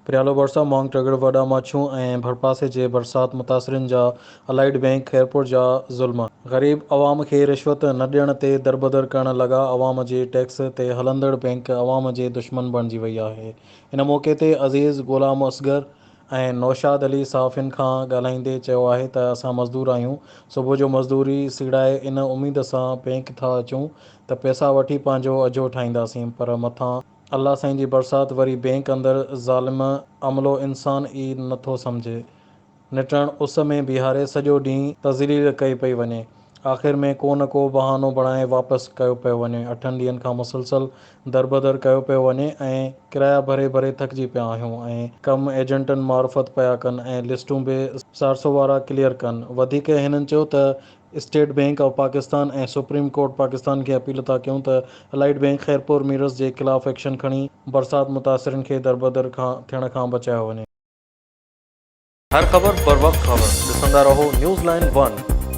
प्रियालो बरसा मोंग टगर वडा माछू ऐं भरपासे जे बरसात मुतासरिन जा अलाइड बैंक खैरपुर जा ज़ुल्म। ग़रीब अवाम खे रिश्वत न ॾियण ते दरबदर करण लॻा अवाम जे टैक्स ते हलंदड़ बैंक अवाम जे दुश्मन बणिजी वई आहे। इन मौक़े ते अज़ीज़ ग़ुलाम असगर ऐं नौशाद अली सहाफ़ियुनि खां ॻाल्हाईंदे चयो आहे त असां मज़दूर आहियूं, सुबुह जो मज़दूरी सीड़ाए इन उमेद सां बैंक था अचूं त पैसा वठी पंहिंजो अजो ठाहींदासीं, पर मथां अल्लाह साईं जी बरसात वरी बैंक अंदरि ज़ालिम अमलो इंसान ई नथो सम्झे। निटण उस में बीहारे सॼो ॾींहुं तज़लील कई पई वञे। आख़िर में को न को बहानो बणाए वापसि कयो पियो वञे। 8 ॾींहंनि खां मुसलसल दरबदर कयो पियो वञे ऐं किराया भरे भरे थकिजी पिया आहियूं ऐं कम एजेंटनि मार्फत पिया कनि ऐं लिस्टूं बि 400 वारा क्लियर कनि। वधीक हिननि चयो त स्टेट बैंक ऑफ पाकिस्तान ऐं सुप्रीम कोर्ट पाकिस्तान खे अपील था कयूं त अलाइड बैंक खैरपुर मीरस जे ख़िलाफ़ एक्शन खणी बरसात मुतासरिन खे दरबदर थियण खां बचायो वञे। हर ख़बर बर वक्त ख़बर ॾिसंदा रहो न्यूज़ लाइन 1।